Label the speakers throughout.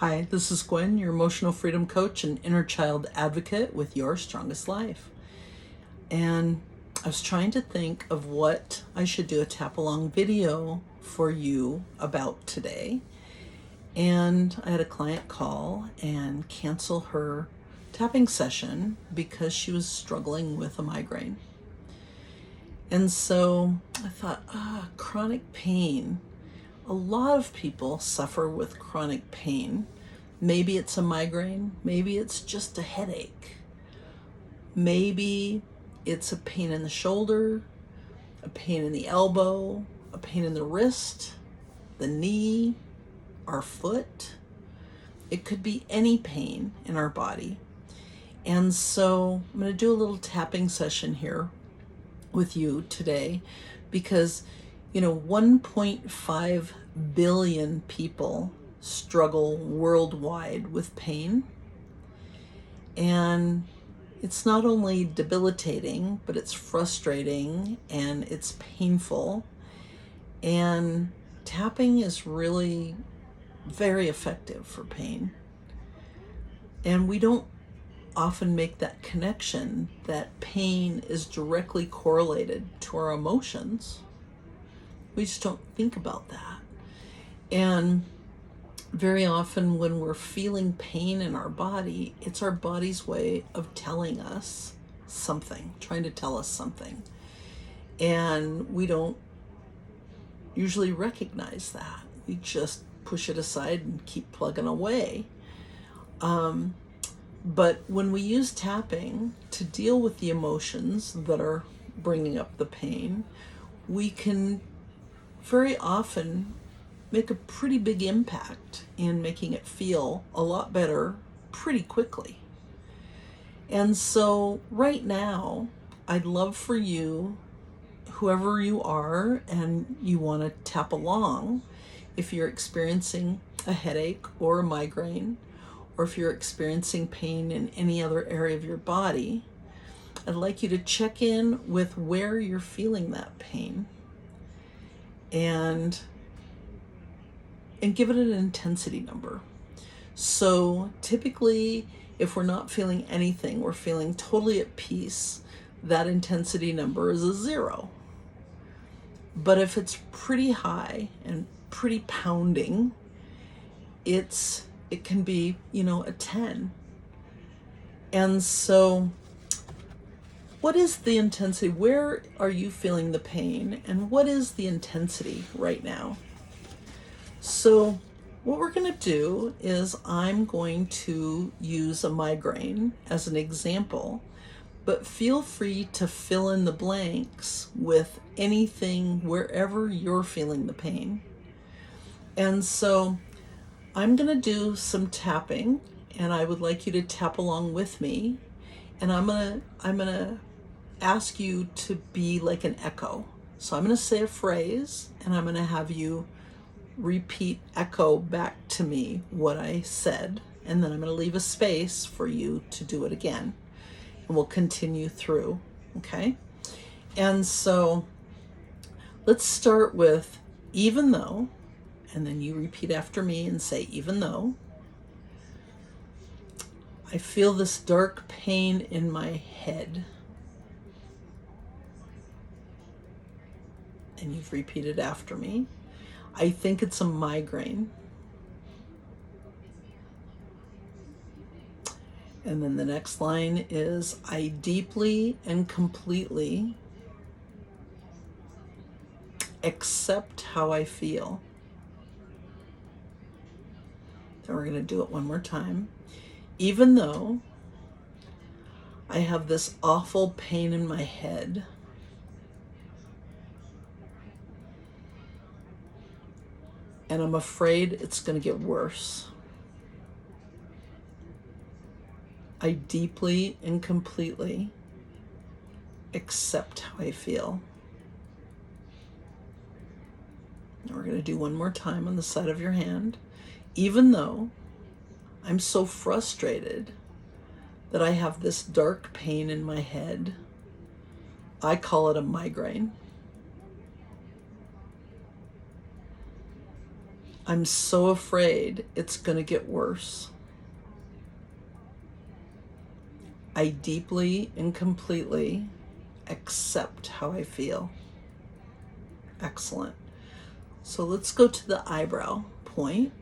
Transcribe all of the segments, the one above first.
Speaker 1: Hi, this is Gwen, your emotional freedom coach and inner child advocate with Your Strongest Life. And I was trying to think of what I should do a tap along video for you about today. And I had a client call and cancel her tapping session because she was struggling with a migraine. And so I thought, chronic pain. A lot of people suffer with chronic pain. Maybe it's a migraine, maybe it's just a headache. Maybe it's a pain in the shoulder, a pain in the elbow, a pain in the wrist, the knee, our foot. It could be any pain in our body. And so I'm going to do a little tapping session here with you today because 1.5 billion people struggle worldwide with pain. And it's not only debilitating, but it's frustrating and it's painful. And tapping is really very effective for pain. And we don't often make that connection that pain is directly correlated to our emotions. We just don't think about that. And very often when we're feeling pain in our body, it's our body's way of telling us something, trying to tell us something. And we don't usually recognize that. We just push it aside and keep plugging away. But when we use tapping to deal with the emotions that are bringing up the pain, we can very often make a pretty big impact in making it feel a lot better pretty quickly. And so right now, I'd love for you, whoever you are, and you want to tap along, if you're experiencing a headache or a migraine, or if you're experiencing pain in any other area of your body, I'd like you to check in with where you're feeling that pain and give it an intensity number. So typically, if we're not feeling anything, we're feeling totally at peace, that intensity number is a 0. But if it's pretty high and pretty pounding, it can be, a 10. And so what is the intensity? Where are you feeling the pain? And what is the intensity right now? So what we're going to do is I'm going to use a migraine as an example, but feel free to fill in the blanks with anything wherever you're feeling the pain. And so I'm going to do some tapping, and I would like you to tap along with me. And I'm going to ask you to be like an echo. So I'm going to say a phrase, and I'm going to have you echo back to me what I said, and then I'm going to leave a space for you to do it again, and we'll continue through. Okay? And so let's start with even though, and then you repeat after me and say, even though I feel this dark pain in my head. And you've repeated after me. I think it's a migraine. And then the next line is, I deeply and completely accept how I feel. Then we're going to do it one more time. Even though I have this awful pain in my head, and I'm afraid it's going to get worse, I deeply and completely accept how I feel. Now we're going to do one more time on the side of your hand. Even though I'm so frustrated that I have this dark pain in my head, I call it a migraine. I'm so afraid it's going to get worse. I deeply and completely accept how I feel. Excellent. So let's go to the eyebrow point.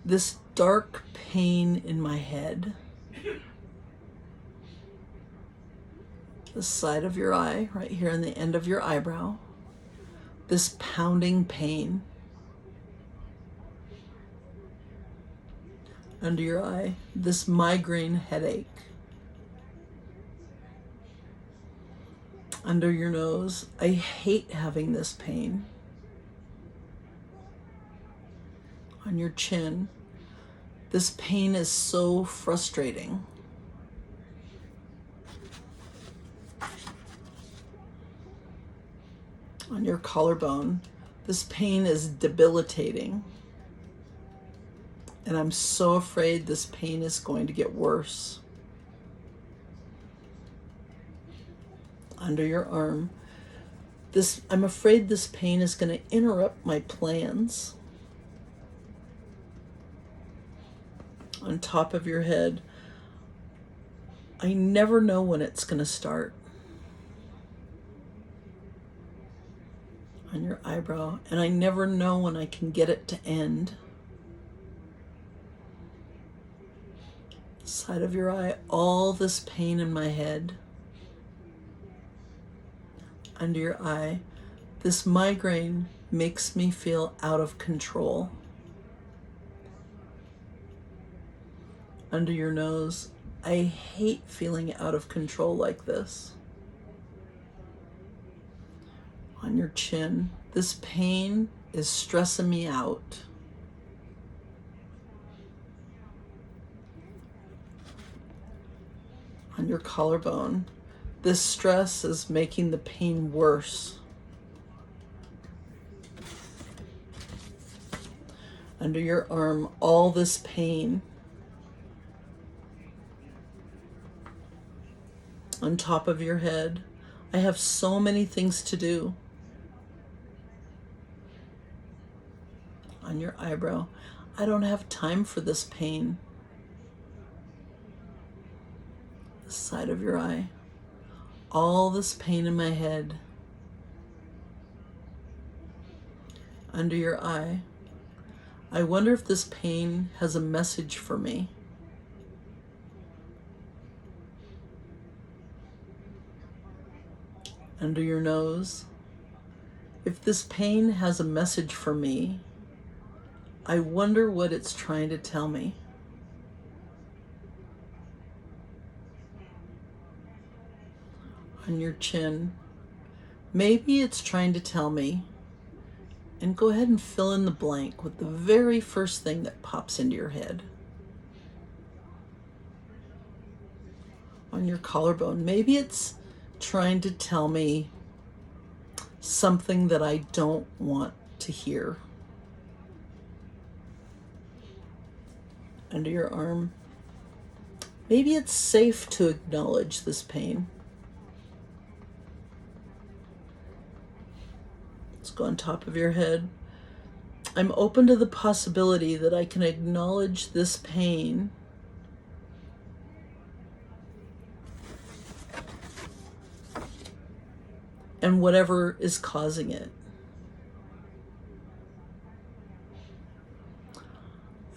Speaker 1: This dark pain in my head, the side of your eye, right here on the end of your eyebrow, this pounding pain under your eye, this migraine headache under your nose. I hate having this pain. On your chin, this pain is so frustrating. On your collarbone, this pain is debilitating. And I'm so afraid this pain is going to get worse. Under your arm, I'm afraid this pain is going to interrupt my plans. On top of your head, I never know when it's going to start. On your eyebrow, and I never know when I can get it to end. Side of your eye, all this pain in my head. Under your eye, this migraine makes me feel out of control. Under your nose, I hate feeling out of control like this. On your chin, this pain is stressing me out. On your collarbone, this stress is making the pain worse. Under your arm, all this pain. On top of your head, I have so many things to do. On your eyebrow, I don't have time for this pain. The side of your eye, all this pain in my head. Under your eye, I wonder if this pain has a message for me. Under your nose, if this pain has a message for me, I wonder what it's trying to tell me. On your chin, maybe it's trying to tell me, and go ahead and fill in the blank with the very first thing that pops into your head. On your collarbone, maybe it's trying to tell me something that I don't want to hear. Under your arm, maybe it's safe to acknowledge this pain. Let's go on top of your head. I'm open to the possibility that I can acknowledge this pain and whatever is causing it.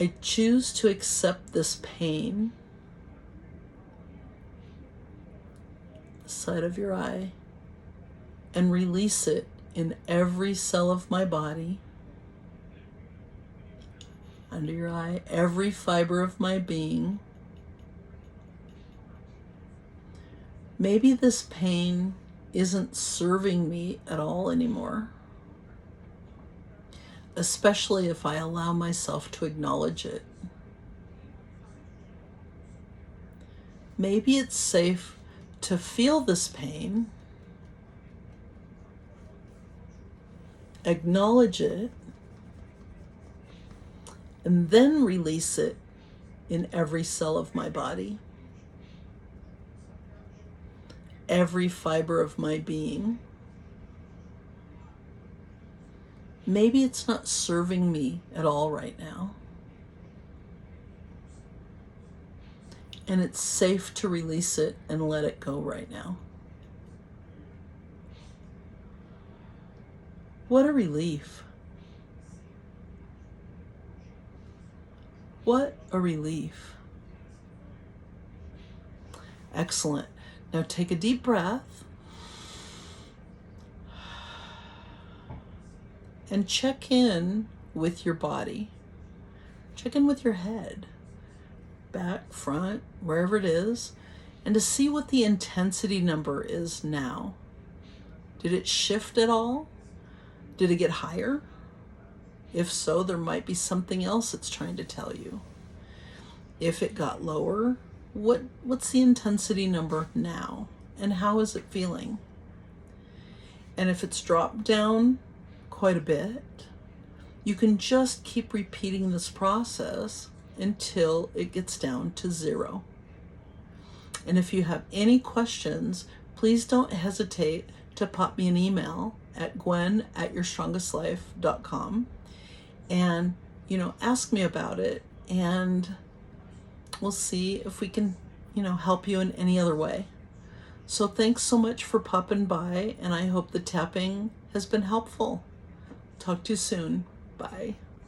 Speaker 1: I choose to accept this pain. The side of your eye, and release it in every cell of my body. Under your eye, every fiber of my being. Maybe this pain isn't serving me at all anymore, especially if I allow myself to acknowledge it. Maybe it's safe to feel this pain, acknowledge it, and then release it in every cell of my body, every fiber of my being. Maybe it's not serving me at all right now. And it's safe to release it and let it go right now. What a relief. What a relief. Excellent. Now take a deep breath and check in with your body. Check in with your head, back, front, wherever it is, and to see what the intensity number is now. Did it shift at all? Did it get higher? If so, there might be something else it's trying to tell you. If it got lower, what's the intensity number now? And how is it feeling? And if it's dropped down quite a bit, you can just keep repeating this process until it gets down to 0. And if you have any questions, please don't hesitate to pop me an email at gwen@yourstrongestlife.com and, ask me about it, and we'll see if we can, help you in any other way. So thanks so much for popping by, and I hope the tapping has been helpful. Talk to you soon. Bye.